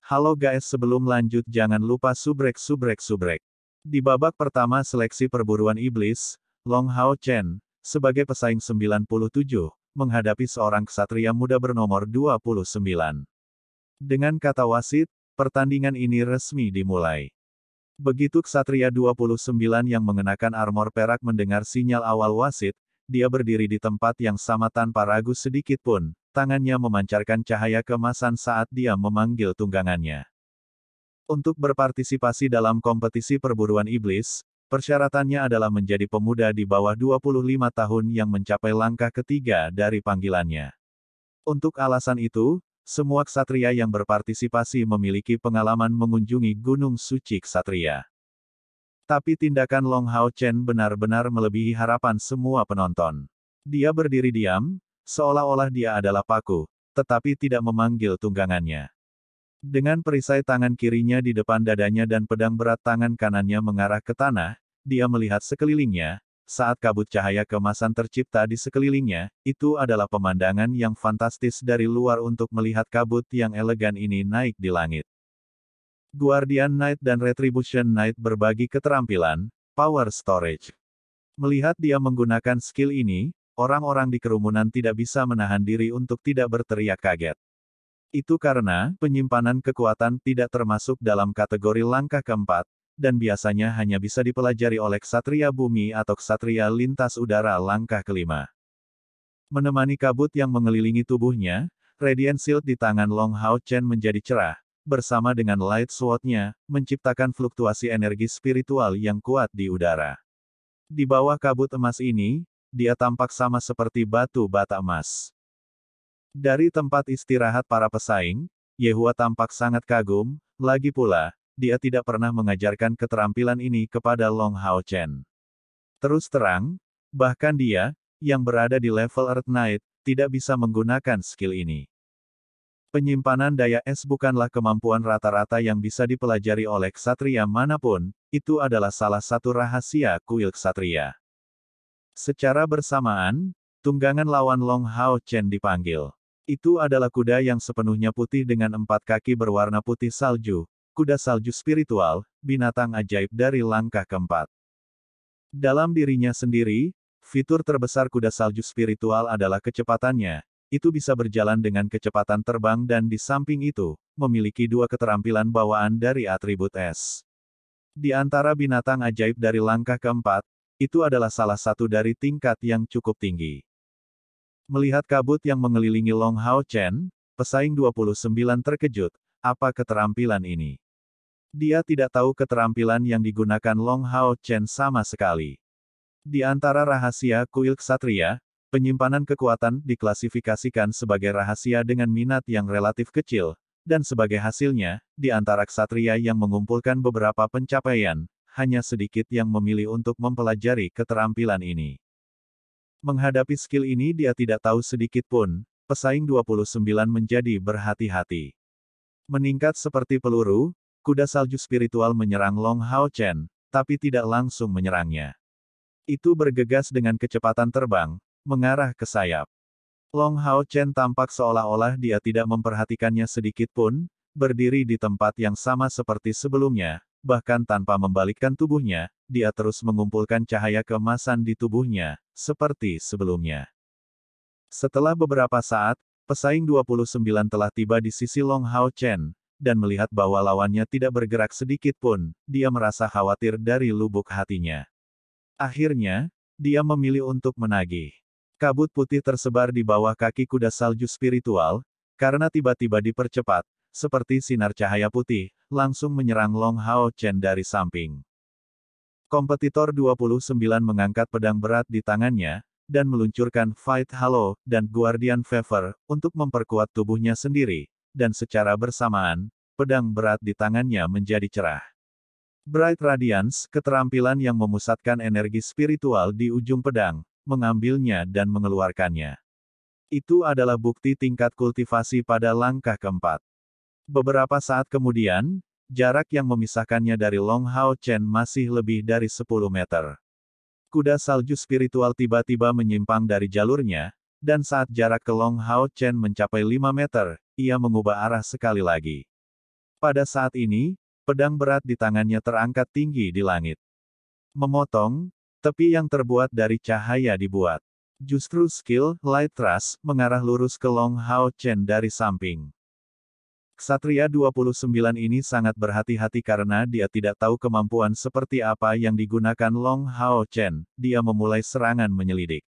Halo guys, sebelum lanjut jangan lupa subrek. Di babak pertama seleksi perburuan iblis, Long Hao Chen, sebagai pesaing 97, menghadapi seorang ksatria muda bernomor 29. Dengan kata wasit, pertandingan ini resmi dimulai. Begitu ksatria 29 yang mengenakan armor perak mendengar sinyal awal wasit, dia berdiri di tempat yang sama tanpa ragu sedikit pun. Tangannya memancarkan cahaya keemasan saat dia memanggil tunggangannya. Untuk berpartisipasi dalam kompetisi perburuan iblis, persyaratannya adalah menjadi pemuda di bawah 25 tahun yang mencapai langkah ketiga dari panggilannya. Untuk alasan itu, semua ksatria yang berpartisipasi memiliki pengalaman mengunjungi Gunung Suci Ksatria. Tapi tindakan Long Hao Chen benar-benar melebihi harapan semua penonton. Dia berdiri diam, seolah-olah dia adalah paku, tetapi tidak memanggil tunggangannya. Dengan perisai tangan kirinya di depan dadanya dan pedang berat tangan kanannya mengarah ke tanah, dia melihat sekelilingnya. Saat kabut cahaya keemasan tercipta di sekelilingnya, itu adalah pemandangan yang fantastis dari luar untuk melihat kabut yang elegan ini naik di langit. Guardian Knight dan Retribution Knight berbagi keterampilan, Power Storage. Melihat dia menggunakan skill ini, orang-orang di kerumunan tidak bisa menahan diri untuk tidak berteriak kaget. Itu karena, penyimpanan kekuatan tidak termasuk dalam kategori langkah keempat, dan biasanya hanya bisa dipelajari oleh ksatria bumi atau ksatria lintas udara langkah kelima. Menemani kabut yang mengelilingi tubuhnya, Radiant Shield di tangan Long Hao Chen menjadi cerah, bersama dengan Light Sword-nya, menciptakan fluktuasi energi spiritual yang kuat di udara. Di bawah kabut emas ini, dia tampak sama seperti batu bata emas. Dari tempat istirahat para pesaing, Yehua tampak sangat kagum, lagi pula, dia tidak pernah mengajarkan keterampilan ini kepada Long Hao Chen. Terus terang, bahkan dia, yang berada di level Earth Knight, tidak bisa menggunakan skill ini. Penyimpanan daya es bukanlah kemampuan rata-rata yang bisa dipelajari oleh ksatria manapun, itu adalah salah satu rahasia kuil ksatria. Secara bersamaan, tunggangan lawan Long Hao Chen dipanggil. Itu adalah kuda yang sepenuhnya putih dengan 4 kaki berwarna putih salju, kuda salju spiritual, binatang ajaib dari langkah keempat. Dalam dirinya sendiri, fitur terbesar kuda salju spiritual adalah kecepatannya. Itu bisa berjalan dengan kecepatan terbang dan di samping itu, memiliki 2 keterampilan bawaan dari atribut es. Di antara binatang ajaib dari langkah keempat, itu adalah salah satu dari tingkat yang cukup tinggi. Melihat kabut yang mengelilingi Long Hao Chen, pesaing 29 terkejut, apa keterampilan ini? Dia tidak tahu keterampilan yang digunakan Long Hao Chen sama sekali. Di antara rahasia kuil ksatria, penyimpanan kekuatan diklasifikasikan sebagai rahasia dengan minat yang relatif kecil, dan sebagai hasilnya, di antara ksatria yang mengumpulkan beberapa pencapaian, hanya sedikit yang memilih untuk mempelajari keterampilan ini. Menghadapi skill ini dia tidak tahu sedikit pun, pesaing 29 menjadi berhati-hati. Meningkat seperti peluru, kuda salju spiritual menyerang Long Hao Chen, tapi tidak langsung menyerangnya. Itu bergegas dengan kecepatan terbang, mengarah ke sayap. Long Hao Chen tampak seolah-olah dia tidak memperhatikannya sedikit pun, berdiri di tempat yang sama seperti sebelumnya. Bahkan tanpa membalikkan tubuhnya, dia terus mengumpulkan cahaya keemasan di tubuhnya, seperti sebelumnya. Setelah beberapa saat, pesaing 29 telah tiba di sisi Long Hao Chen, dan melihat bahwa lawannya tidak bergerak sedikit pun, dia merasa khawatir dari lubuk hatinya. Akhirnya, dia memilih untuk menagih. Kabut putih tersebar di bawah kaki kuda salju spiritual, karena tiba-tiba dipercepat, seperti sinar cahaya putih, langsung menyerang Long Hao Chen dari samping. Kompetitor 29 mengangkat pedang berat di tangannya, dan meluncurkan Fight Halo dan Guardian Fever untuk memperkuat tubuhnya sendiri, dan secara bersamaan, pedang berat di tangannya menjadi cerah. Bright Radiance, keterampilan yang memusatkan energi spiritual di ujung pedang, mengambilnya dan mengeluarkannya. Itu adalah bukti tingkat kultivasi pada langkah keempat. Beberapa saat kemudian, jarak yang memisahkannya dari Long Hao Chen masih lebih dari 10 meter. Kuda salju spiritual tiba-tiba menyimpang dari jalurnya, dan saat jarak ke Long Hao Chen mencapai 5 meter, ia mengubah arah sekali lagi. Pada saat ini, pedang berat di tangannya terangkat tinggi di langit. Memotong, tepi yang terbuat dari cahaya dibuat. Justru skill, Light Thrust, mengarah lurus ke Long Hao Chen dari samping. Ksatria 29 ini sangat berhati-hati karena dia tidak tahu kemampuan seperti apa yang digunakan Long Hao Chen, dia memulai serangan menyelidik.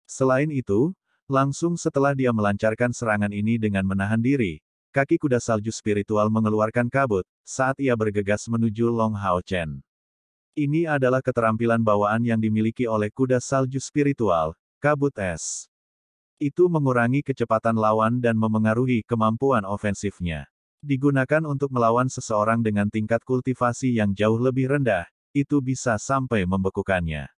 Selain itu, langsung setelah dia melancarkan serangan ini dengan menahan diri, kaki kuda salju spiritual mengeluarkan kabut, saat ia bergegas menuju Long Hao Chen. Ini adalah keterampilan bawaan yang dimiliki oleh kuda salju spiritual, kabut es. Itu mengurangi kecepatan lawan dan memengaruhi kemampuan ofensifnya. Digunakan untuk melawan seseorang dengan tingkat kultivasi yang jauh lebih rendah, itu bisa sampai membekukannya.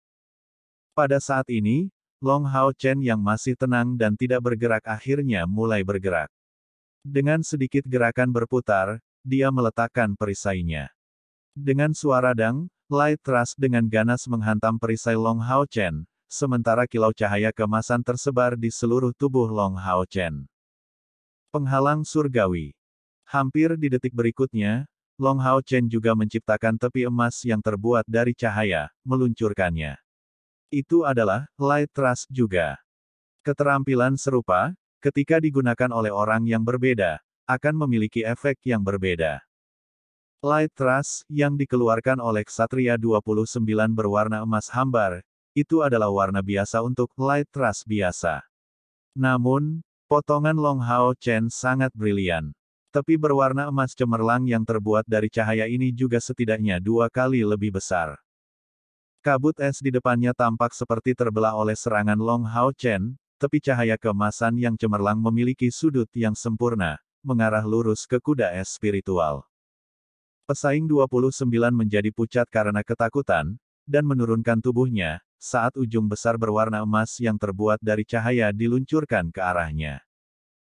Pada saat ini, Long Hao Chen yang masih tenang dan tidak bergerak akhirnya mulai bergerak. Dengan sedikit gerakan berputar, dia meletakkan perisainya. Dengan suara dang, Light Thrust dengan ganas menghantam perisai Long Hao Chen, sementara kilau cahaya keemasan tersebar di seluruh tubuh Long Hao Chen. Penghalang surgawi. Hampir di detik berikutnya, Long Hao Chen juga menciptakan tepi emas yang terbuat dari cahaya, meluncurkannya. Itu adalah Light Thrust juga. Keterampilan serupa, ketika digunakan oleh orang yang berbeda, akan memiliki efek yang berbeda. Light Thrust, yang dikeluarkan oleh Ksatria 29 berwarna emas hambar, itu adalah warna biasa untuk Light Thrust biasa. Namun, potongan Long Hao Chen sangat brilian. Tepi berwarna emas cemerlang yang terbuat dari cahaya ini juga setidaknya 2 kali lebih besar. Kabut es di depannya tampak seperti terbelah oleh serangan Long Hao Chen, tepi cahaya keemasan yang cemerlang memiliki sudut yang sempurna, mengarah lurus ke kuda es spiritual. Pesaing 29 menjadi pucat karena ketakutan, dan menurunkan tubuhnya, saat ujung besar berwarna emas yang terbuat dari cahaya diluncurkan ke arahnya.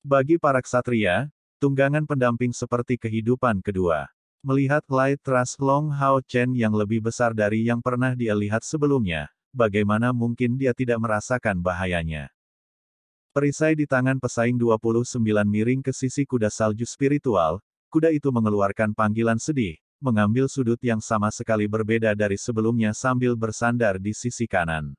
Bagi para ksatria, tunggangan pendamping seperti kehidupan kedua. Melihat Light Thrust Long Hao Chen yang lebih besar dari yang pernah dia lihat sebelumnya, bagaimana mungkin dia tidak merasakan bahayanya. Perisai di tangan pesaing 29 miring ke sisi kuda salju spiritual, kuda itu mengeluarkan panggilan sedih, mengambil sudut yang sama sekali berbeda dari sebelumnya sambil bersandar di sisi kanan.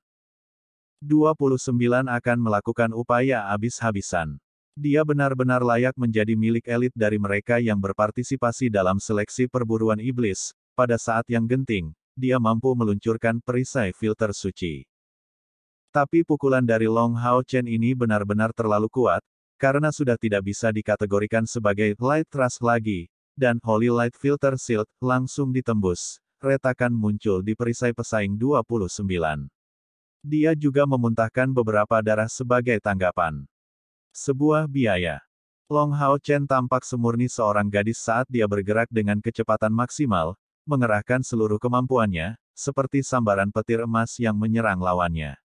29 akan melakukan upaya habis-habisan. Dia benar-benar layak menjadi milik elit dari mereka yang berpartisipasi dalam seleksi perburuan iblis. Pada saat yang genting, dia mampu meluncurkan perisai filter suci. Tapi pukulan dari Long Hao Chen ini benar-benar terlalu kuat, karena sudah tidak bisa dikategorikan sebagai Light Thrust lagi, dan Holy Light Filter Shield langsung ditembus. Retakan muncul di perisai pesaing 29. Dia juga memuntahkan beberapa darah sebagai tanggapan. Sebuah biaya. Long Hao Chen tampak semurni seorang gadis saat dia bergerak dengan kecepatan maksimal, mengerahkan seluruh kemampuannya, seperti sambaran petir emas yang menyerang lawannya.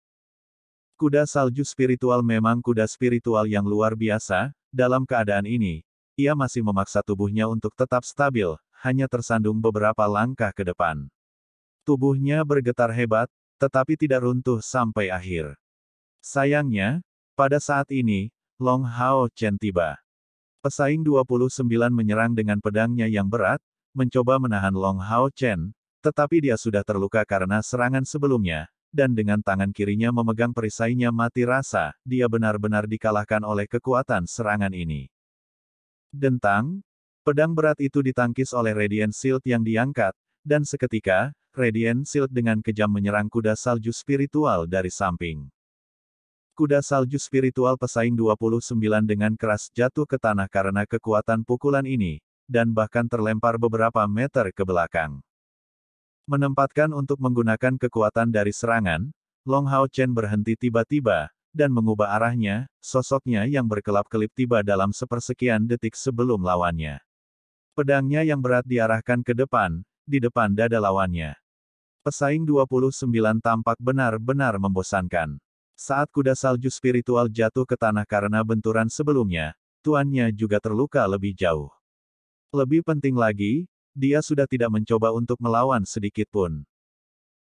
Kuda salju spiritual memang kuda spiritual yang luar biasa. Dalam keadaan ini, ia masih memaksa tubuhnya untuk tetap stabil, hanya tersandung beberapa langkah ke depan. Tubuhnya bergetar hebat, tetapi tidak runtuh sampai akhir. Sayangnya, pada saat ini, Long Hao Chen tiba. Pesaing 29 menyerang dengan pedangnya yang berat, mencoba menahan Long Hao Chen, tetapi dia sudah terluka karena serangan sebelumnya, dan dengan tangan kirinya memegang perisainya mati rasa, dia benar-benar dikalahkan oleh kekuatan serangan ini. Dentang, pedang berat itu ditangkis oleh Radiant Shield yang diangkat, dan seketika, Radiant Shield dengan kejam menyerang kuda salju spiritual dari samping. Kuda salju spiritual pesaing 29 dengan keras jatuh ke tanah karena kekuatan pukulan ini, dan bahkan terlempar beberapa meter ke belakang. Menempatkan untuk menggunakan kekuatan dari serangan, Long Hao Chen berhenti tiba-tiba, dan mengubah arahnya, sosoknya yang berkelap-kelip tiba dalam sepersekian detik sebelum lawannya. Pedangnya yang berat diarahkan ke depan, di depan dada lawannya. Pesaing 29 tampak benar-benar membosankan. Saat kuda salju spiritual jatuh ke tanah karena benturan sebelumnya, tuannya juga terluka lebih jauh. Lebih penting lagi, dia sudah tidak mencoba untuk melawan sedikit pun.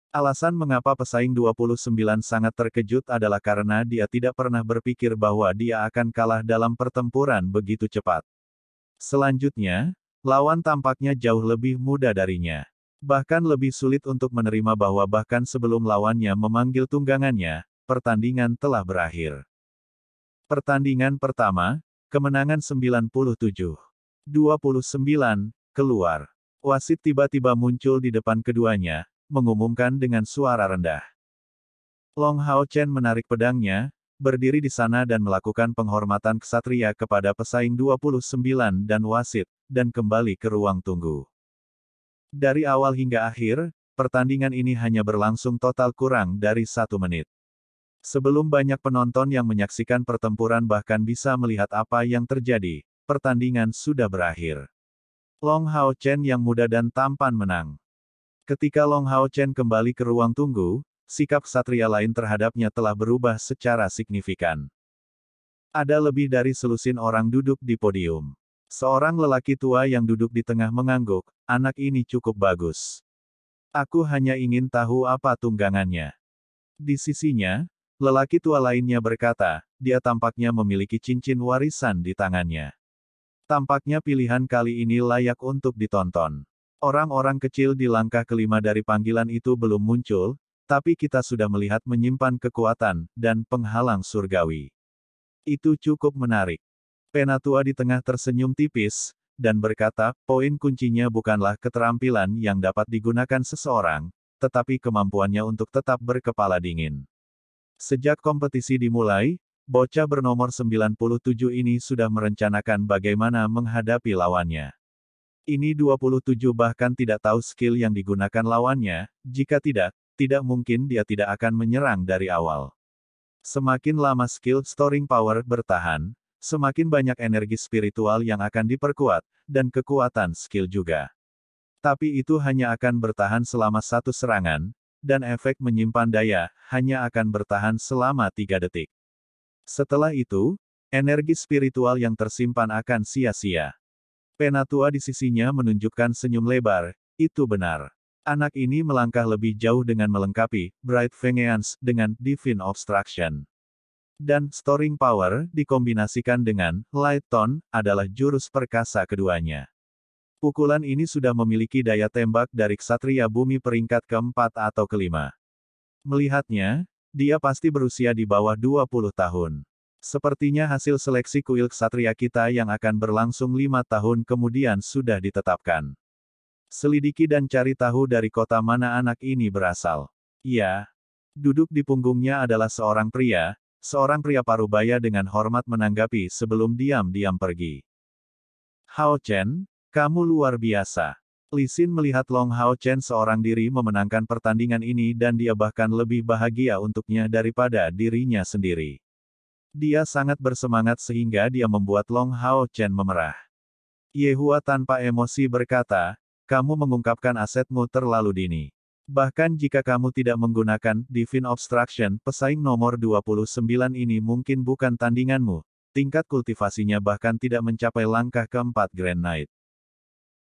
Alasan mengapa pesaing 29 sangat terkejut adalah karena dia tidak pernah berpikir bahwa dia akan kalah dalam pertempuran begitu cepat. Selanjutnya, Lawan tampaknya jauh lebih muda darinya. Bahkan lebih sulit untuk menerima bahwa bahkan sebelum lawannya memanggil tunggangannya, pertandingan telah berakhir. Pertandingan pertama, kemenangan 97-29, keluar. Wasit tiba-tiba muncul di depan keduanya, mengumumkan dengan suara rendah. Long Hao Chen menarik pedangnya, berdiri di sana dan melakukan penghormatan ksatria kepada pesaing 29 dan wasit, dan kembali ke ruang tunggu. Dari awal hingga akhir, pertandingan ini hanya berlangsung total kurang dari 1 menit. Sebelum banyak penonton yang menyaksikan pertempuran bahkan bisa melihat apa yang terjadi, pertandingan sudah berakhir. Long Hao Chen yang muda dan tampan menang. Ketika Long Hao Chen kembali ke ruang tunggu, sikap ksatria lain terhadapnya telah berubah secara signifikan. Ada lebih dari selusin orang duduk di podium. Seorang lelaki tua yang duduk di tengah mengangguk, anak ini cukup bagus. Aku hanya ingin tahu apa tunggangannya. Di sisinya, lelaki tua lainnya berkata, dia tampaknya memiliki cincin warisan di tangannya. Tampaknya pilihan kali ini layak untuk ditonton. Orang-orang kecil di langkah kelima dari panggilan itu belum muncul, tapi kita sudah melihat menyimpan kekuatan dan penghalang surgawi. Itu cukup menarik. Penatua di tengah tersenyum tipis, dan berkata, poin kuncinya bukanlah keterampilan yang dapat digunakan seseorang, tetapi kemampuannya untuk tetap berkepala dingin. Sejak kompetisi dimulai, bocah bernomor 97 ini sudah merencanakan bagaimana menghadapi lawannya. Ini 27 bahkan tidak tahu skill yang digunakan lawannya, jika tidak mungkin dia tidak akan menyerang dari awal. Semakin lama skill storing power bertahan, semakin banyak energi spiritual yang akan diperkuat, dan kekuatan skill juga. Tapi itu hanya akan bertahan selama 1 serangan, dan efek menyimpan daya, hanya akan bertahan selama 3 detik. Setelah itu, energi spiritual yang tersimpan akan sia-sia. Penatua di sisinya menunjukkan senyum lebar, itu benar. Anak ini melangkah lebih jauh dengan melengkapi Bright Vengeance dengan Divine Obstruction. Dan Storing Power dikombinasikan dengan Light Tone adalah jurus perkasa keduanya. Pukulan ini sudah memiliki daya tembak dari ksatria bumi peringkat keempat atau kelima. Melihatnya, dia pasti berusia di bawah 20 tahun. Sepertinya hasil seleksi kuil ksatria kita yang akan berlangsung 5 tahun kemudian sudah ditetapkan. Selidiki dan cari tahu dari kota mana anak ini berasal. Ya. Duduk di punggungnya adalah seorang pria parubaya dengan hormat menanggapi sebelum diam-diam pergi. Hao Chen, kamu luar biasa. Li Xin melihat Long Hao Chen seorang diri memenangkan pertandingan ini dan dia bahkan lebih bahagia untuknya daripada dirinya sendiri. Dia sangat bersemangat sehingga dia membuat Long Hao Chen memerah. Ye Hua tanpa emosi berkata, kamu mengungkapkan asetmu terlalu dini. Bahkan jika kamu tidak menggunakan Divine Obstruction, pesaing nomor 29 ini mungkin bukan tandinganmu. Tingkat kultivasinya bahkan tidak mencapai langkah keempat Grand Knight.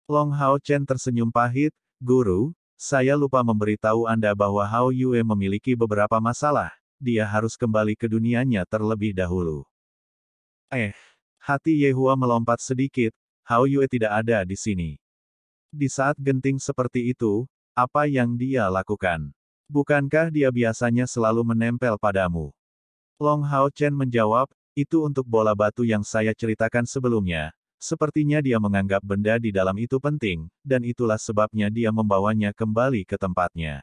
Long Hao Chen tersenyum pahit, Guru, saya lupa memberitahu Anda bahwa Hao Yue memiliki beberapa masalah. Dia harus kembali ke dunianya terlebih dahulu. Hati Ye Hua melompat sedikit, Hao Yue tidak ada di sini. Di saat genting seperti itu, apa yang dia lakukan? Bukankah dia biasanya selalu menempel padamu? Long Hao Chen menjawab, itu untuk bola batu yang saya ceritakan sebelumnya. Sepertinya dia menganggap benda di dalam itu penting, dan itulah sebabnya dia membawanya kembali ke tempatnya.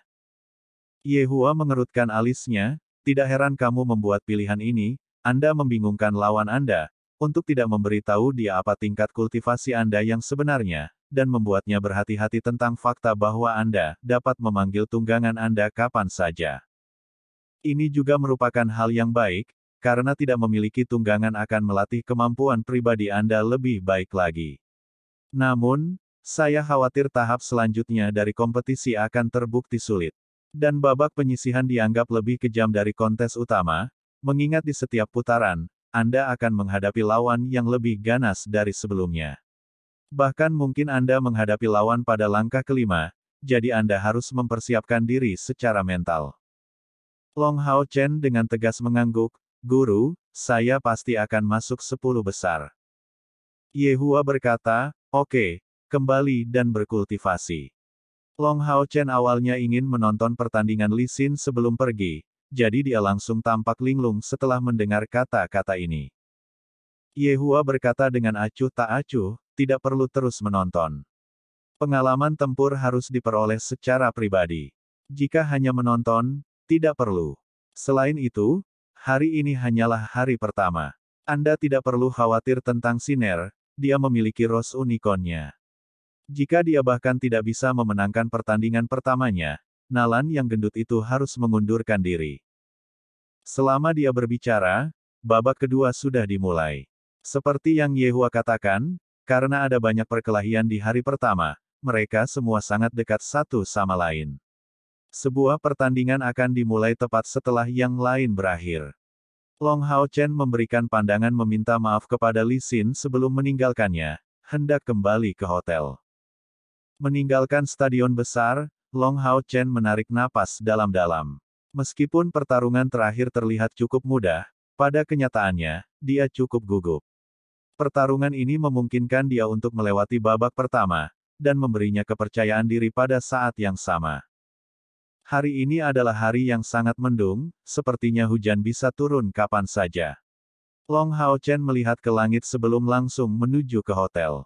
Ye Hua mengerutkan alisnya, tidak heran kamu membuat pilihan ini, Anda membingungkan lawan Anda, untuk tidak memberitahu dia apa tingkat kultivasi Anda yang sebenarnya, dan membuatnya berhati-hati tentang fakta bahwa Anda dapat memanggil tunggangan Anda kapan saja. Ini juga merupakan hal yang baik, karena tidak memiliki tunggangan akan melatih kemampuan pribadi Anda lebih baik lagi. Namun, saya khawatir tahap selanjutnya dari kompetisi akan terbukti sulit. Dan babak penyisihan dianggap lebih kejam dari kontes utama, mengingat di setiap putaran, Anda akan menghadapi lawan yang lebih ganas dari sebelumnya. Bahkan mungkin Anda menghadapi lawan pada langkah kelima, jadi Anda harus mempersiapkan diri secara mental. Long Hao Chen dengan tegas mengangguk, Guru, saya pasti akan masuk 10 besar. Ye Hua berkata, oke, kembali dan berkultivasi. Long Hao Chen awalnya ingin menonton pertandingan Li Xin sebelum pergi, jadi dia langsung tampak linglung setelah mendengar kata-kata ini. Ye Hua berkata dengan acuh tak acuh, tidak perlu terus menonton. Pengalaman tempur harus diperoleh secara pribadi. Jika hanya menonton, tidak perlu. Selain itu, hari ini hanyalah hari pertama. Anda tidak perlu khawatir tentang Siner, dia memiliki Rose Unicorn-nya. Jika dia bahkan tidak bisa memenangkan pertandingan pertamanya, Nalan yang gendut itu harus mengundurkan diri. Selama dia berbicara, babak kedua sudah dimulai. Seperti yang Ye Hua katakan, karena ada banyak perkelahian di hari pertama, mereka semua sangat dekat satu sama lain. Sebuah pertandingan akan dimulai tepat setelah yang lain berakhir. Long Hao Chen memberikan pandangan meminta maaf kepada Li Xin sebelum meninggalkannya, hendak kembali ke hotel. Meninggalkan stadion besar, Long Hao Chen menarik napas dalam-dalam. Meskipun pertarungan terakhir terlihat cukup mudah, pada kenyataannya, dia cukup gugup. Pertarungan ini memungkinkan dia untuk melewati babak pertama, dan memberinya kepercayaan diri pada saat yang sama. Hari ini adalah hari yang sangat mendung, sepertinya hujan bisa turun kapan saja. Long Hao Chen melihat ke langit sebelum langsung menuju ke hotel.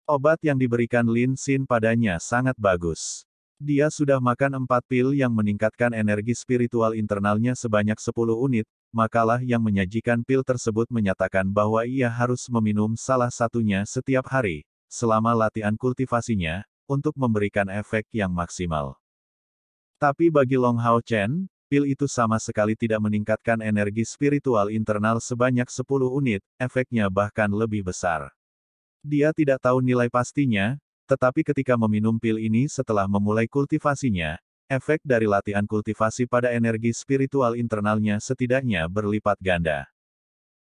Obat yang diberikan Lin Xin padanya sangat bagus. Dia sudah makan 4 pil yang meningkatkan energi spiritual internalnya sebanyak 10 unit, makalah yang menyajikan pil tersebut menyatakan bahwa ia harus meminum salah satunya setiap hari, selama latihan kultivasinya, untuk memberikan efek yang maksimal. Tapi bagi Long Hao Chen, pil itu sama sekali tidak meningkatkan energi spiritual internal sebanyak 10 unit, efeknya bahkan lebih besar. Dia tidak tahu nilai pastinya, tetapi ketika meminum pil ini setelah memulai kultivasinya, efek dari latihan kultivasi pada energi spiritual internalnya setidaknya berlipat ganda.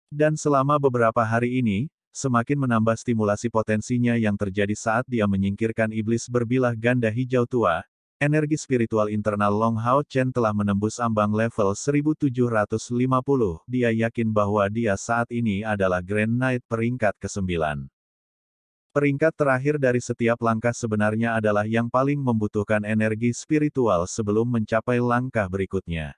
Dan selama beberapa hari ini, semakin menambah stimulasi potensinya yang terjadi saat dia menyingkirkan iblis berbilah ganda hijau tua, energi spiritual internal Long Hao Chen telah menembus ambang level 1750. Dia yakin bahwa dia saat ini adalah Grand Knight peringkat ke-9. Peringkat terakhir dari setiap langkah sebenarnya adalah yang paling membutuhkan energi spiritual sebelum mencapai langkah berikutnya.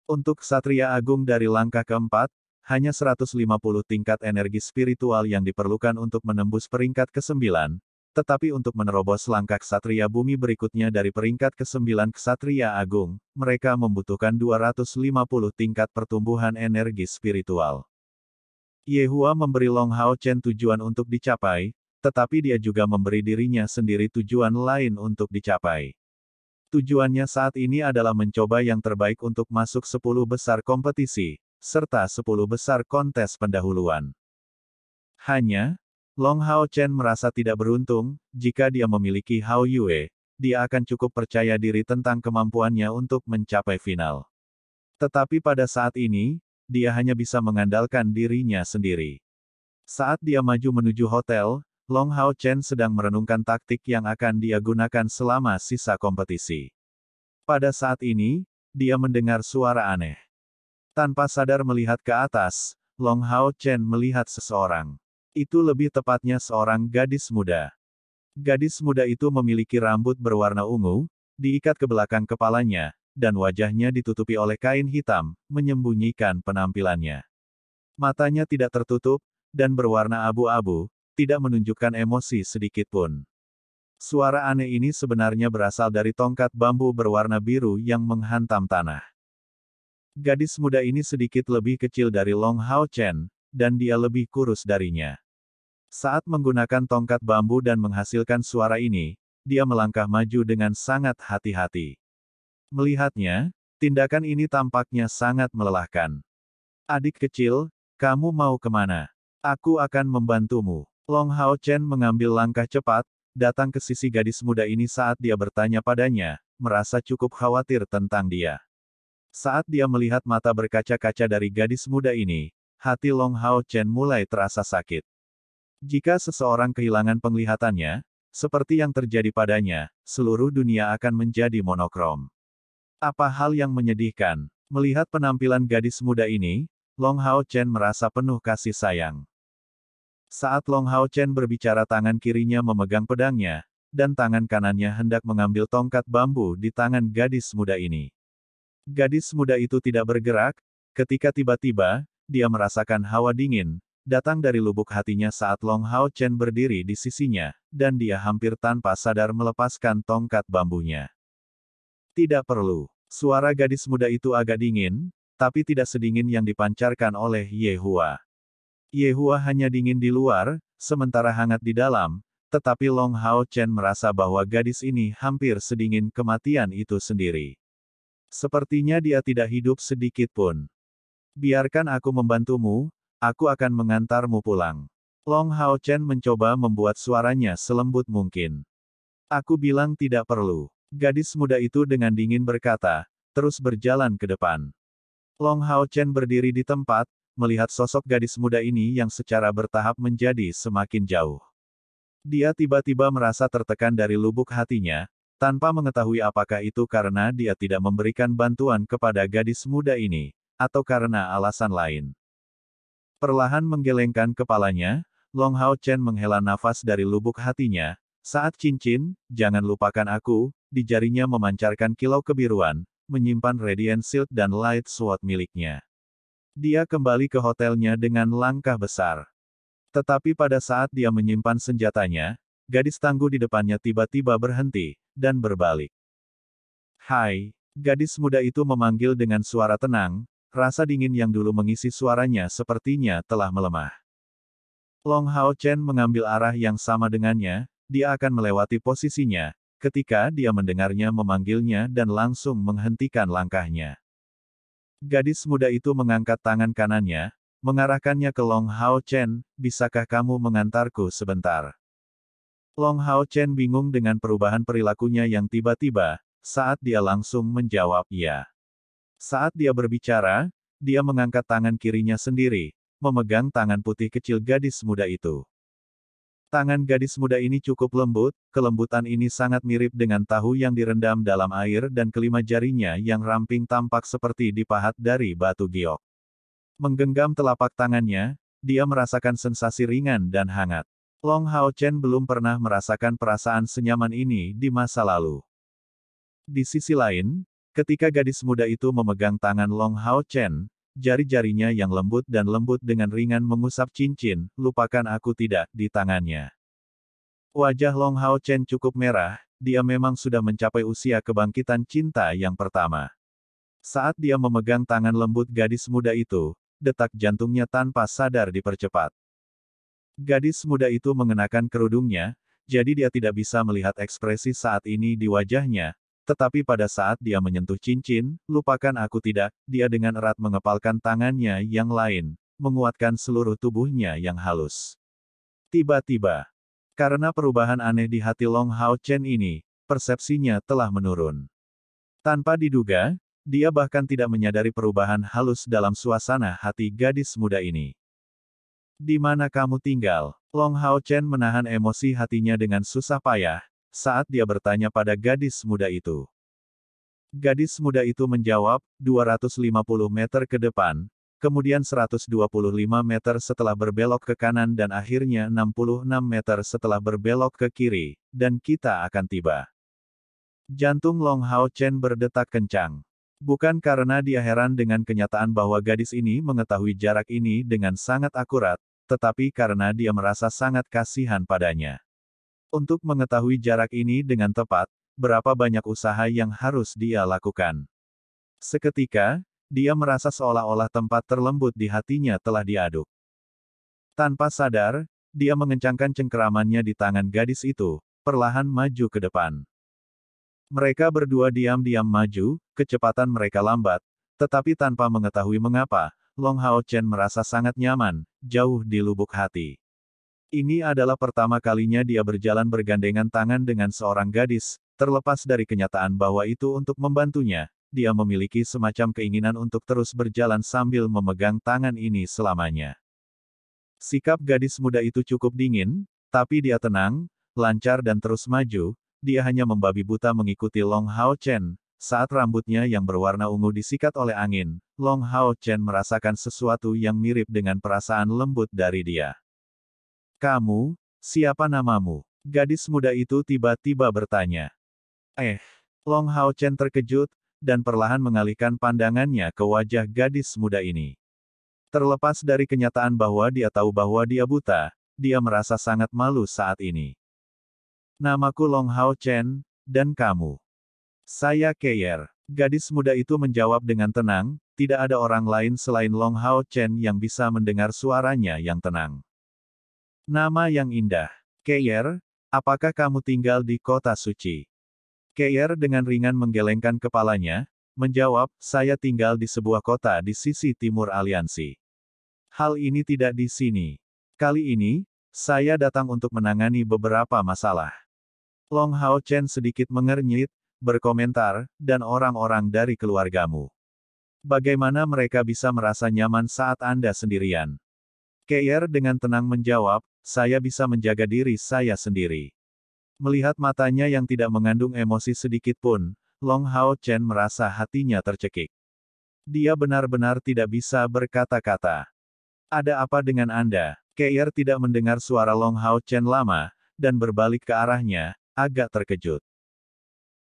Untuk Ksatria Agung dari langkah keempat, hanya 150 tingkat energi spiritual yang diperlukan untuk menembus peringkat ke-9, tetapi untuk menerobos langkah Ksatria Bumi berikutnya dari peringkat ke-9 Ksatria Agung, mereka membutuhkan 250 tingkat pertumbuhan energi spiritual. Ye Hua memberi Long Hao Chen tujuan untuk dicapai, tetapi dia juga memberi dirinya sendiri tujuan lain untuk dicapai. Tujuannya saat ini adalah mencoba yang terbaik untuk masuk 10 besar kompetisi, serta 10 besar kontes pendahuluan. Hanya, Long Hao Chen merasa tidak beruntung, jika dia memiliki Hao Yue, dia akan cukup percaya diri tentang kemampuannya untuk mencapai final. Tetapi pada saat ini, dia hanya bisa mengandalkan dirinya sendiri. Saat dia maju menuju hotel, Long Hao Chen sedang merenungkan taktik yang akan dia gunakan selama sisa kompetisi. Pada saat ini, dia mendengar suara aneh. Tanpa sadar melihat ke atas, Long Hao Chen melihat seseorang. Itu lebih tepatnya seorang gadis muda. Gadis muda itu memiliki rambut berwarna ungu, diikat ke belakang kepalanya, dan wajahnya ditutupi oleh kain hitam, menyembunyikan penampilannya. Matanya tidak tertutup, dan berwarna abu-abu, tidak menunjukkan emosi sedikit pun. Suara aneh ini sebenarnya berasal dari tongkat bambu berwarna biru yang menghantam tanah. Gadis muda ini sedikit lebih kecil dari Long Hao Chen, dan dia lebih kurus darinya. Saat menggunakan tongkat bambu dan menghasilkan suara ini, dia melangkah maju dengan sangat hati-hati. Melihatnya, tindakan ini tampaknya sangat melelahkan. Adik kecil, kamu mau kemana? Aku akan membantumu. Long Hao Chen mengambil langkah cepat, datang ke sisi gadis muda ini saat dia bertanya padanya, merasa cukup khawatir tentang dia. Saat dia melihat mata berkaca-kaca dari gadis muda ini, hati Long Hao Chen mulai terasa sakit. Jika seseorang kehilangan penglihatannya, seperti yang terjadi padanya, seluruh dunia akan menjadi monokrom. Apa hal yang menyedihkan? Melihat penampilan gadis muda ini, Long Hao Chen merasa penuh kasih sayang. Saat Long Hao Chen berbicara tangan kirinya memegang pedangnya, dan tangan kanannya hendak mengambil tongkat bambu di tangan gadis muda ini. Gadis muda itu tidak bergerak, ketika tiba-tiba, dia merasakan hawa dingin, datang dari lubuk hatinya saat Long Hao Chen berdiri di sisinya, dan dia hampir tanpa sadar melepaskan tongkat bambunya. Tidak perlu. Suara gadis muda itu agak dingin, tapi tidak sedingin yang dipancarkan oleh Ye Hua. Ye Hua hanya dingin di luar, sementara hangat di dalam, tetapi Long Hao Chen merasa bahwa gadis ini hampir sedingin kematian itu sendiri. Sepertinya dia tidak hidup sedikit pun. Biarkan aku membantumu, aku akan mengantarmu pulang. Long Hao Chen mencoba membuat suaranya selembut mungkin. Aku bilang tidak perlu. Gadis muda itu dengan dingin berkata, terus berjalan ke depan. Long Hao Chen berdiri di tempat, melihat sosok gadis muda ini yang secara bertahap menjadi semakin jauh. Dia tiba-tiba merasa tertekan dari lubuk hatinya, tanpa mengetahui apakah itu karena dia tidak memberikan bantuan kepada gadis muda ini, atau karena alasan lain. Perlahan menggelengkan kepalanya, Long Hao Chen menghela nafas dari lubuk hatinya, saat cincin, jangan lupakan aku, di jarinya memancarkan kilau kebiruan, menyimpan Radiant Shield dan Light Sword miliknya. Dia kembali ke hotelnya dengan langkah besar. Tetapi pada saat dia menyimpan senjatanya, gadis tangguh di depannya tiba-tiba berhenti, dan berbalik. Hai, gadis muda itu memanggil dengan suara tenang, rasa dingin yang dulu mengisi suaranya sepertinya telah melemah. Long Hao Chen mengambil arah yang sama dengannya, dia akan melewati posisinya, ketika dia mendengarnya memanggilnya dan langsung menghentikan langkahnya. Gadis muda itu mengangkat tangan kanannya, mengarahkannya ke Long Hao Chen, bisakah kamu mengantarku sebentar? Long Hao Chen bingung dengan perubahan perilakunya yang tiba-tiba, saat dia langsung menjawab ya. Saat dia berbicara, dia mengangkat tangan kirinya sendiri, memegang tangan putih kecil gadis muda itu. Tangan gadis muda ini cukup lembut, kelembutan ini sangat mirip dengan tahu yang direndam dalam air dan kelima jarinya yang ramping tampak seperti dipahat dari batu giok. Menggenggam telapak tangannya, dia merasakan sensasi ringan dan hangat. Long Hao Chen belum pernah merasakan perasaan senyaman ini di masa lalu. Di sisi lain, ketika gadis muda itu memegang tangan Long Hao Chen, jari-jarinya yang lembut dan lembut dengan ringan mengusap cincin, lupakan aku tidak, di tangannya. Wajah Long Hao Chen cukup merah, dia memang sudah mencapai usia kebangkitan cinta yang pertama. Saat dia memegang tangan lembut gadis muda itu, detak jantungnya tanpa sadar dipercepat. Gadis muda itu mengenakan kerudungnya, jadi dia tidak bisa melihat ekspresi saat ini di wajahnya, tetapi pada saat dia menyentuh cincin, lupakan aku tidak, dia dengan erat mengepalkan tangannya yang lain, menguatkan seluruh tubuhnya yang halus. Tiba-tiba, karena perubahan aneh di hati Long Hao Chen ini, persepsinya telah menurun. Tanpa diduga, dia bahkan tidak menyadari perubahan halus dalam suasana hati gadis muda ini. Di mana kamu tinggal? Long Hao Chen menahan emosi hatinya dengan susah payah, saat dia bertanya pada gadis muda itu. Gadis muda itu menjawab, 250 meter ke depan, kemudian 125 meter setelah berbelok ke kanan dan akhirnya 66 meter setelah berbelok ke kiri, dan kita akan tiba. Jantung Long Hao Chen berdetak kencang. Bukan karena dia heran dengan kenyataan bahwa gadis ini mengetahui jarak ini dengan sangat akurat, tetapi karena dia merasa sangat kasihan padanya. Untuk mengetahui jarak ini dengan tepat, berapa banyak usaha yang harus dia lakukan. Seketika, dia merasa seolah-olah tempat terlembut di hatinya telah diaduk. Tanpa sadar, dia mengencangkan cengkeramannya di tangan gadis itu, perlahan maju ke depan. Mereka berdua diam-diam maju, kecepatan mereka lambat, tetapi tanpa mengetahui mengapa, Long Hao Chen merasa sangat nyaman, jauh di lubuk hati. Ini adalah pertama kalinya dia berjalan bergandengan tangan dengan seorang gadis, terlepas dari kenyataan bahwa itu untuk membantunya, dia memiliki semacam keinginan untuk terus berjalan sambil memegang tangan ini selamanya. Sikap gadis muda itu cukup dingin, tapi dia tenang, lancar dan terus maju, dia hanya membabi buta mengikuti Long Hao Chen. Saat rambutnya yang berwarna ungu disikat oleh angin, Long Hao Chen merasakan sesuatu yang mirip dengan perasaan lembut dari dia. Kamu, siapa namamu? Gadis muda itu tiba-tiba bertanya. Long Hao Chen terkejut, dan perlahan mengalihkan pandangannya ke wajah gadis muda ini. Terlepas dari kenyataan bahwa dia tahu bahwa dia buta, dia merasa sangat malu saat ini. Namaku Long Hao Chen, dan kamu? Saya Keir. Gadis muda itu menjawab dengan tenang, tidak ada orang lain selain Long Hao Chen yang bisa mendengar suaranya yang tenang. Nama yang indah. Keir, apakah kamu tinggal di kota suci? Keir dengan ringan menggelengkan kepalanya, menjawab, saya tinggal di sebuah kota di sisi timur aliansi. Hal ini tidak di sini. Kali ini, saya datang untuk menangani beberapa masalah. Long Hao Chen sedikit mengernyit, berkomentar, dan orang-orang dari keluargamu. Bagaimana mereka bisa merasa nyaman saat Anda sendirian? Keir dengan tenang menjawab, saya bisa menjaga diri saya sendiri. Melihat matanya yang tidak mengandung emosi sedikit pun, Long Hao Chen merasa hatinya tercekik. Dia benar-benar tidak bisa berkata-kata. Ada apa dengan Anda? Keir tidak mendengar suara Long Hao Chen lama, dan berbalik ke arahnya, agak terkejut.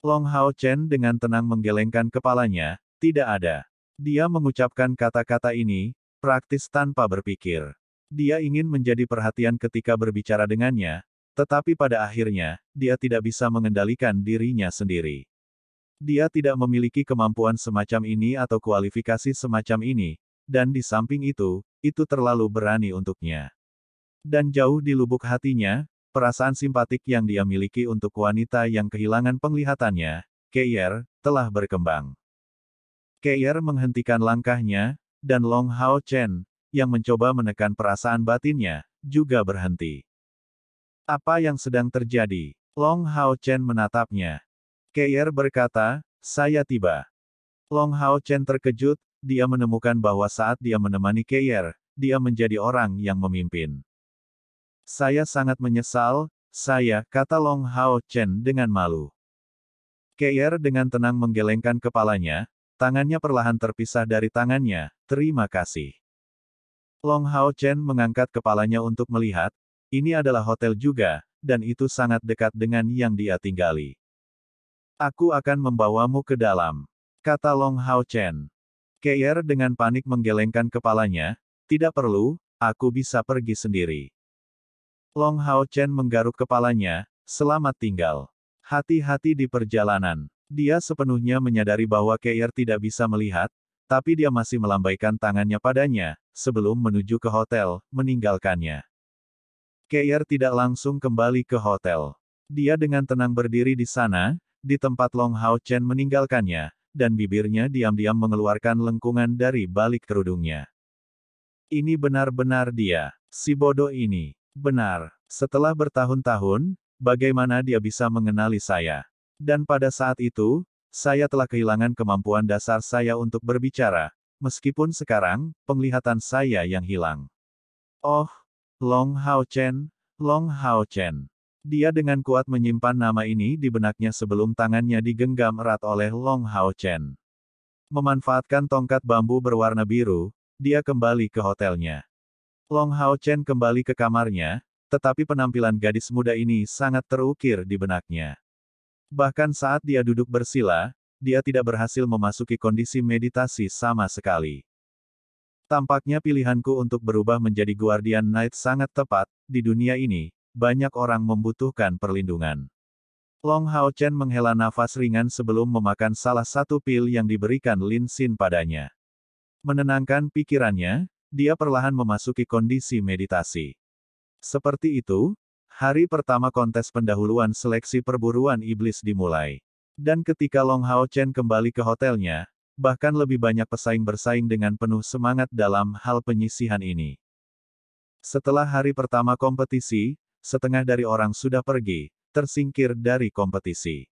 Long Hao Chen dengan tenang menggelengkan kepalanya, tidak ada. Dia mengucapkan kata-kata ini, praktis tanpa berpikir. Dia ingin menjadi perhatian ketika berbicara dengannya, tetapi pada akhirnya, dia tidak bisa mengendalikan dirinya sendiri. Dia tidak memiliki kemampuan semacam ini atau kualifikasi semacam ini, dan di samping itu terlalu berani untuknya. Dan jauh di lubuk hatinya, perasaan simpatik yang dia miliki untuk wanita yang kehilangan penglihatannya, Keir, telah berkembang. Keir menghentikan langkahnya, dan Long Hao Chen, yang mencoba menekan perasaan batinnya, juga berhenti. Apa yang sedang terjadi? Long Hao Chen menatapnya. Keir berkata, saya tiba. Long Hao Chen terkejut, dia menemukan bahwa saat dia menemani Keir, dia menjadi orang yang memimpin. Saya sangat menyesal, kata Long Hao Chen dengan malu. Keir dengan tenang menggelengkan kepalanya, tangannya perlahan terpisah dari tangannya, terima kasih. Long Hao Chen mengangkat kepalanya untuk melihat, ini adalah hotel juga, dan itu sangat dekat dengan yang dia tinggali. Aku akan membawamu ke dalam, kata Long Hao Chen. Keir dengan panik menggelengkan kepalanya, tidak perlu, aku bisa pergi sendiri. Long Hao Chen menggaruk kepalanya, selamat tinggal. Hati-hati di perjalanan. Dia sepenuhnya menyadari bahwa Keir tidak bisa melihat, tapi dia masih melambaikan tangannya padanya, sebelum menuju ke hotel, meninggalkannya. Keir tidak langsung kembali ke hotel. Dia dengan tenang berdiri di sana, di tempat Long Hao Chen meninggalkannya, dan bibirnya diam-diam mengeluarkan lengkungan dari balik kerudungnya. Ini benar-benar dia, si bodoh ini. Benar, setelah bertahun-tahun, bagaimana dia bisa mengenali saya? Dan pada saat itu, saya telah kehilangan kemampuan dasar saya untuk berbicara, meskipun sekarang, penglihatan saya yang hilang. Oh, Long Hao Chen, Long Hao Chen. Dia dengan kuat menyimpan nama ini di benaknya sebelum tangannya digenggam erat oleh Long Hao Chen. Memanfaatkan tongkat bambu berwarna biru, dia kembali ke hotelnya. Long Hao Chen kembali ke kamarnya, tetapi penampilan gadis muda ini sangat terukir di benaknya. Bahkan saat dia duduk bersila, dia tidak berhasil memasuki kondisi meditasi sama sekali. Tampaknya pilihanku untuk berubah menjadi Guardian Knight sangat tepat, di dunia ini, banyak orang membutuhkan perlindungan. Long Hao Chen menghela nafas ringan sebelum memakan salah satu pil yang diberikan Lin Xin padanya. Menenangkan pikirannya, dia perlahan memasuki kondisi meditasi. Seperti itu, hari pertama kontes pendahuluan seleksi perburuan iblis dimulai. Dan ketika Long Hao Chen kembali ke hotelnya, bahkan lebih banyak pesaing bersaing dengan penuh semangat dalam hal penyisihan ini. Setelah hari pertama kompetisi, setengah dari orang sudah pergi, tersingkir dari kompetisi.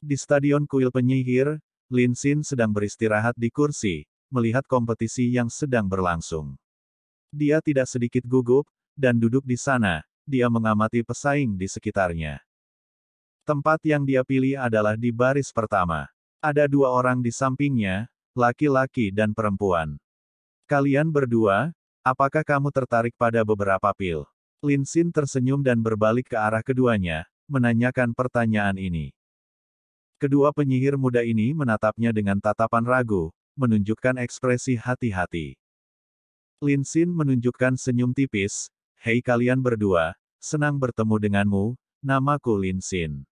Di Stadion Kuil Penyihir, Lin Xin sedang beristirahat di kursi, melihat kompetisi yang sedang berlangsung. Dia tidak sedikit gugup, dan duduk di sana, dia mengamati pesaing di sekitarnya. Tempat yang dia pilih adalah di baris pertama. Ada dua orang di sampingnya, laki-laki dan perempuan. Kalian berdua, apakah kamu tertarik pada beberapa pil? Lin Xin tersenyum dan berbalik ke arah keduanya, menanyakan pertanyaan ini. Kedua penyihir muda ini menatapnya dengan tatapan ragu, menunjukkan ekspresi hati-hati. Lin Xin menunjukkan senyum tipis, "Hei kalian berdua, senang bertemu denganmu, namaku Lin Xin.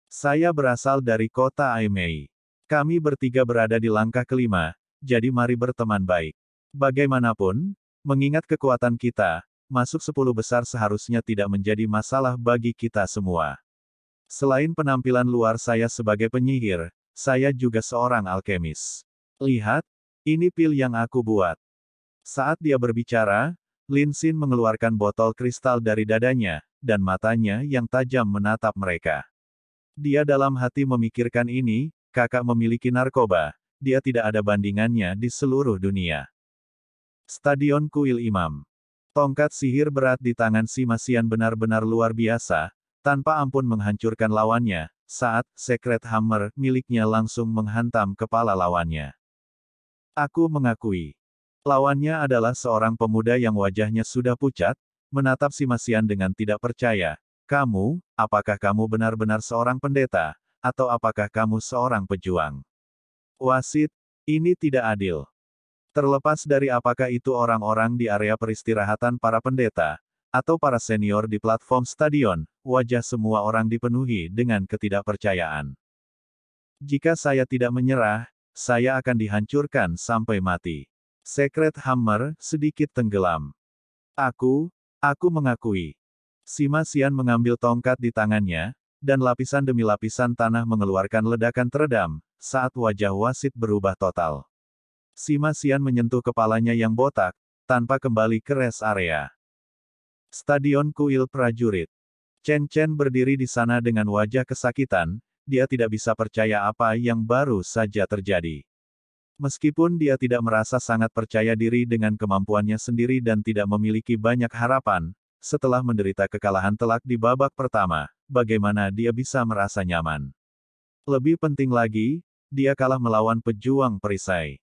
Saya berasal dari kota Aimei. Kami bertiga berada di langkah kelima, jadi mari berteman baik. Bagaimanapun, mengingat kekuatan kita, masuk 10 besar seharusnya tidak menjadi masalah bagi kita semua. Selain penampilan luar saya sebagai penyihir, saya juga seorang alkemis. Lihat, ini pil yang aku buat." Saat dia berbicara, Lin Xin mengeluarkan botol kristal dari dadanya, dan matanya yang tajam menatap mereka. Dia dalam hati memikirkan ini, kakak memiliki narkoba, dia tidak ada bandingannya di seluruh dunia. Stadion Kuil Imam. Tongkat sihir berat di tangan si Masian benar-benar luar biasa, tanpa ampun menghancurkan lawannya, saat Secret Hammer miliknya langsung menghantam kepala lawannya. Aku mengakui. Lawannya adalah seorang pemuda yang wajahnya sudah pucat, menatap si Masian dengan tidak percaya. "Kamu, apakah kamu benar-benar seorang pendeta, atau apakah kamu seorang pejuang?" Wasit, ini tidak adil. Terlepas dari apakah itu orang-orang di area peristirahatan para pendeta, atau para senior di platform stadion, wajah semua orang dipenuhi dengan ketidakpercayaan. "Jika saya tidak menyerah, saya akan dihancurkan sampai mati." Secret Hammer sedikit tenggelam. Aku mengakui." Si Masian mengambil tongkat di tangannya, dan lapisan demi lapisan tanah mengeluarkan ledakan teredam, saat wajah wasit berubah total. Si Masian menyentuh kepalanya yang botak, tanpa kembali ke rest area. Stadion Kuil Prajurit. Chen Chen berdiri di sana dengan wajah kesakitan, dia tidak bisa percaya apa yang baru saja terjadi. Meskipun dia tidak merasa sangat percaya diri dengan kemampuannya sendiri dan tidak memiliki banyak harapan, setelah menderita kekalahan telak di babak pertama, bagaimana dia bisa merasa nyaman? Lebih penting lagi, dia kalah melawan pejuang perisai.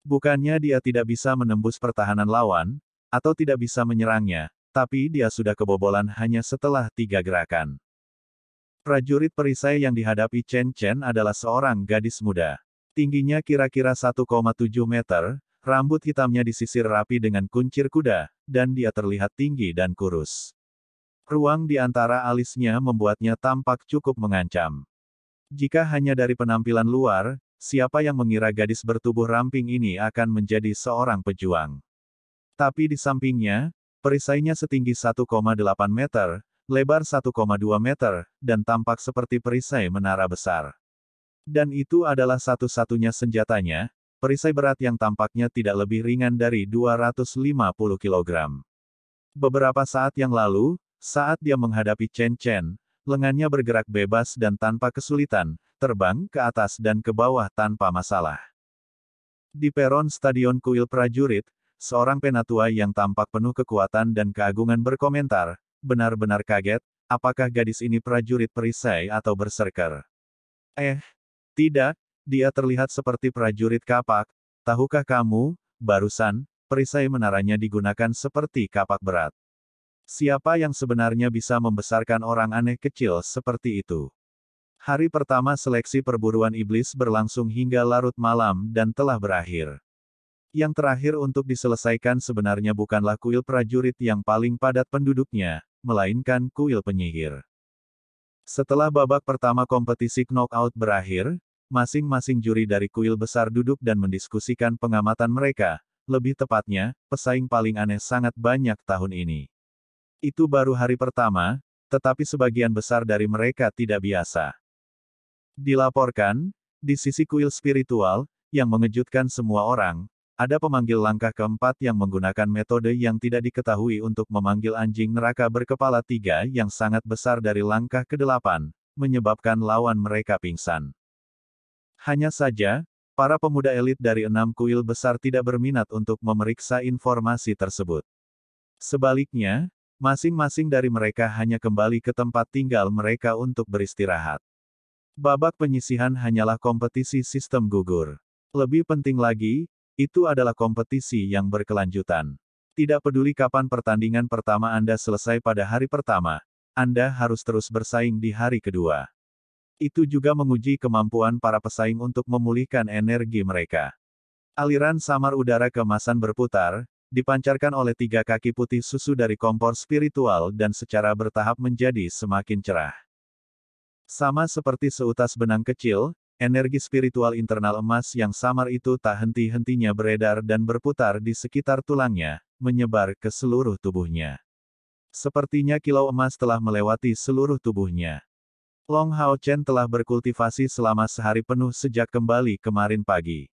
Bukannya dia tidak bisa menembus pertahanan lawan, atau tidak bisa menyerangnya, tapi dia sudah kebobolan hanya setelah 3 gerakan. Prajurit perisai yang dihadapi Chen Chen adalah seorang gadis muda. Tingginya kira-kira 1,7 meter, rambut hitamnya disisir rapi dengan kuncir kuda, dan dia terlihat tinggi dan kurus. Ruang di antara alisnya membuatnya tampak cukup mengancam. Jika hanya dari penampilan luar, siapa yang mengira gadis bertubuh ramping ini akan menjadi seorang pejuang? Tapi di sampingnya, perisainya setinggi 1,8 meter, lebar 1,2 meter, dan tampak seperti perisai menara besar. Dan itu adalah satu-satunya senjatanya, perisai berat yang tampaknya tidak lebih ringan dari 250 kg. Beberapa saat yang lalu, saat dia menghadapi Chen Chen, lengannya bergerak bebas dan tanpa kesulitan, terbang ke atas dan ke bawah tanpa masalah. Di peron Stadion Kuil Prajurit, seorang penatua yang tampak penuh kekuatan dan keagungan berkomentar, "Benar-benar kaget, apakah gadis ini prajurit perisai atau berserker?" Tidak, dia terlihat seperti prajurit kapak. Tahukah kamu, barusan, perisai menaranya digunakan seperti kapak berat. Siapa yang sebenarnya bisa membesarkan orang aneh kecil seperti itu? Hari pertama seleksi perburuan iblis berlangsung hingga larut malam dan telah berakhir. Yang terakhir untuk diselesaikan sebenarnya bukanlah kuil prajurit yang paling padat penduduknya, melainkan kuil penyihir. Setelah babak pertama kompetisi knockout berakhir, masing-masing juri dari kuil besar duduk dan mendiskusikan pengamatan mereka, lebih tepatnya, pesaing paling aneh sangat banyak tahun ini. Itu baru hari pertama, tetapi sebagian besar dari mereka tidak biasa. Dilaporkan, di sisi kuil spiritual, yang mengejutkan semua orang, ada pemanggil langkah keempat yang menggunakan metode yang tidak diketahui untuk memanggil anjing neraka berkepala 3 yang sangat besar dari langkah ke-8, menyebabkan lawan mereka pingsan. Hanya saja, para pemuda elit dari 6 kuil besar tidak berminat untuk memeriksa informasi tersebut. Sebaliknya, masing-masing dari mereka hanya kembali ke tempat tinggal mereka untuk beristirahat. Babak penyisihan hanyalah kompetisi sistem gugur. Lebih penting lagi, itu adalah kompetisi yang berkelanjutan. Tidak peduli kapan pertandingan pertama Anda selesai pada hari pertama, Anda harus terus bersaing di hari kedua. Itu juga menguji kemampuan para pesaing untuk memulihkan energi mereka. Aliran samar udara keemasan berputar, dipancarkan oleh 3 kaki putih susu dari kompor spiritual dan secara bertahap menjadi semakin cerah. Sama seperti seutas benang kecil, energi spiritual internal emas yang samar itu tak henti-hentinya beredar dan berputar di sekitar tulangnya, menyebar ke seluruh tubuhnya. Sepertinya kilau emas telah melewati seluruh tubuhnya. Long Hao Chen telah berkultivasi selama sehari penuh sejak kembali kemarin pagi.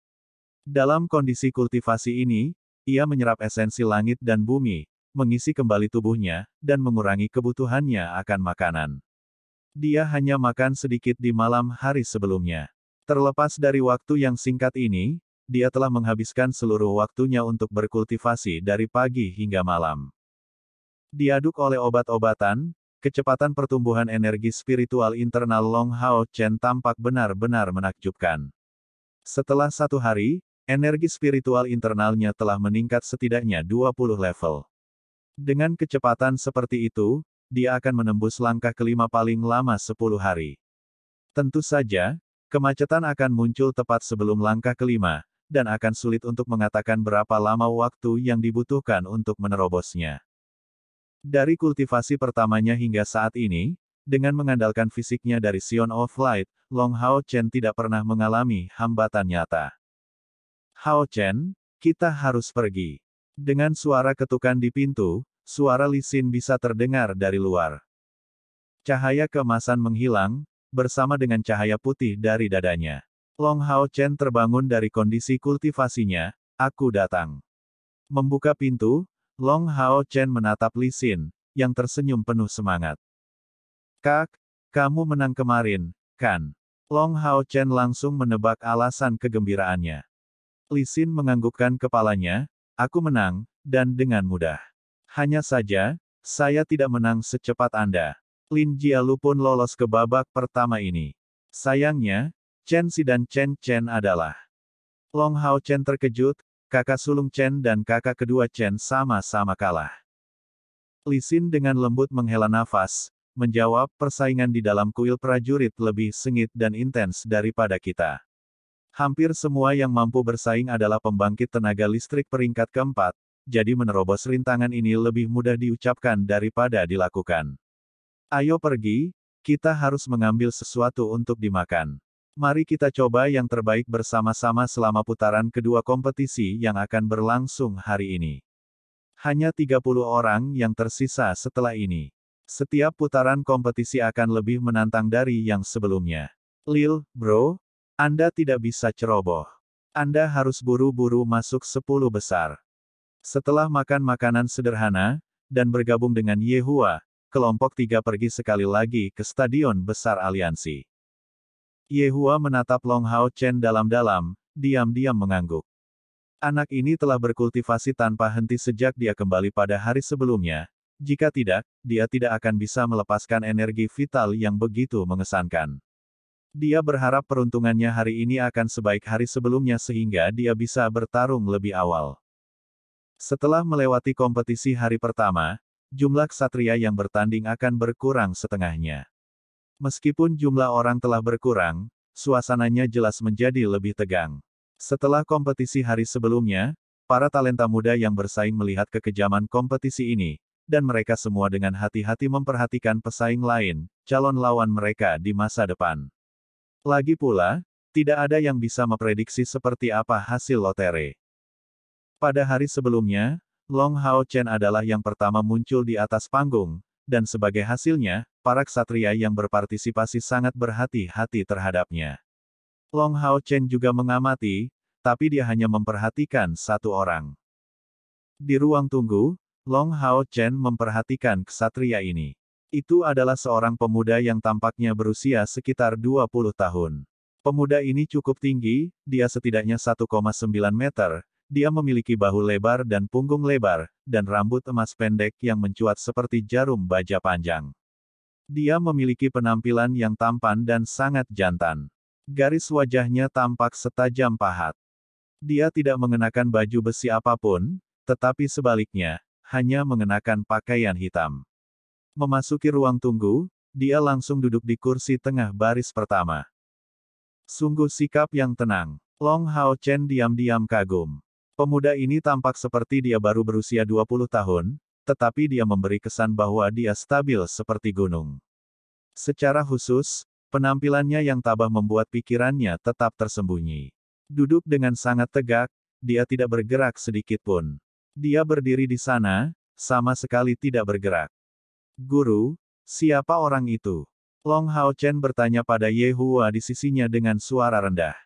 Dalam kondisi kultivasi ini, ia menyerap esensi langit dan bumi, mengisi kembali tubuhnya, dan mengurangi kebutuhannya akan makanan. Dia hanya makan sedikit di malam hari sebelumnya. Terlepas dari waktu yang singkat ini, dia telah menghabiskan seluruh waktunya untuk berkultivasi dari pagi hingga malam. Diaduk oleh obat-obatan, kecepatan pertumbuhan energi spiritual internal Long Hao Chen tampak benar-benar menakjubkan. Setelah 1 hari, energi spiritual internalnya telah meningkat setidaknya 20 level. Dengan kecepatan seperti itu, dia akan menembus langkah kelima paling lama 10 hari. Tentu saja, kemacetan akan muncul tepat sebelum langkah kelima, dan akan sulit untuk mengatakan berapa lama waktu yang dibutuhkan untuk menerobosnya. Dari kultivasi pertamanya hingga saat ini, dengan mengandalkan fisiknya dari Sion of Light, Long Hao Chen tidak pernah mengalami hambatan nyata. Hao Chen, kita harus pergi. Dengan suara ketukan di pintu, suara Li Xin bisa terdengar dari luar. Cahaya keemasan menghilang, bersama dengan cahaya putih dari dadanya. Long Hao Chen terbangun dari kondisi kultivasinya, aku datang. Membuka pintu, Long Hao Chen menatap Li Xin, yang tersenyum penuh semangat. Kak, kamu menang kemarin, kan? Long Hao Chen langsung menebak alasan kegembiraannya. Li Xin menganggukkan kepalanya, aku menang, dan dengan mudah. Hanya saja, saya tidak menang secepat Anda. Lin Jialu pun lolos ke babak pertama ini. Sayangnya, Chen Xi dan Chen Chen adalah. Long Hao Chen terkejut, kakak sulung Chen dan kakak kedua Chen sama-sama kalah. Li Xin dengan lembut menghela nafas, menjawab, persaingan di dalam kuil prajurit lebih sengit dan intens daripada kita. Hampir semua yang mampu bersaing adalah pembangkit tenaga listrik peringkat keempat, jadi menerobos rintangan ini lebih mudah diucapkan daripada dilakukan. Ayo pergi, kita harus mengambil sesuatu untuk dimakan. Mari kita coba yang terbaik bersama-sama selama putaran kedua kompetisi yang akan berlangsung hari ini. Hanya 30 orang yang tersisa setelah ini. Setiap putaran kompetisi akan lebih menantang dari yang sebelumnya. Lil, bro, Anda tidak bisa ceroboh. Anda harus buru-buru masuk 10 besar. Setelah makan makanan sederhana, dan bergabung dengan Yehua, kelompok 3 pergi sekali lagi ke Stadion Besar Aliansi. Yehua menatap Long Hao Chen dalam-dalam, diam-diam mengangguk. Anak ini telah berkultivasi tanpa henti sejak dia kembali pada hari sebelumnya, jika tidak, dia tidak akan bisa melepaskan energi vital yang begitu mengesankan. Dia berharap peruntungannya hari ini akan sebaik hari sebelumnya sehingga dia bisa bertarung lebih awal. Setelah melewati kompetisi hari pertama, jumlah ksatria yang bertanding akan berkurang setengahnya. Meskipun jumlah orang telah berkurang, suasananya jelas menjadi lebih tegang. Setelah kompetisi hari sebelumnya, para talenta muda yang bersaing melihat kekejaman kompetisi ini, dan mereka semua dengan hati-hati memperhatikan pesaing lain, calon lawan mereka di masa depan. Lagi pula, tidak ada yang bisa memprediksi seperti apa hasil lotre. Pada hari sebelumnya, Long Hao Chen adalah yang pertama muncul di atas panggung, dan sebagai hasilnya, para ksatria yang berpartisipasi sangat berhati-hati terhadapnya. Long Hao Chen juga mengamati, tapi dia hanya memperhatikan satu orang. Di ruang tunggu, Long Hao Chen memperhatikan ksatria ini. Itu adalah seorang pemuda yang tampaknya berusia sekitar 20 tahun. Pemuda ini cukup tinggi, dia setidaknya 1,9 meter, dia memiliki bahu lebar dan punggung lebar, dan rambut emas pendek yang mencuat seperti jarum baja panjang. Dia memiliki penampilan yang tampan dan sangat jantan. Garis wajahnya tampak setajam pahat. Dia tidak mengenakan baju besi apapun, tetapi sebaliknya, hanya mengenakan pakaian hitam. Memasuki ruang tunggu, dia langsung duduk di kursi tengah baris pertama. Sungguh sikap yang tenang. Long Hao Chen diam-diam kagum. Pemuda ini tampak seperti dia baru berusia 20 tahun, tetapi dia memberi kesan bahwa dia stabil seperti gunung. Secara khusus, penampilannya yang tabah membuat pikirannya tetap tersembunyi. Duduk dengan sangat tegak, dia tidak bergerak sedikit pun. Dia berdiri di sana, sama sekali tidak bergerak. Guru, siapa orang itu? Long Hao Chen bertanya pada Ye Hua di sisinya dengan suara rendah.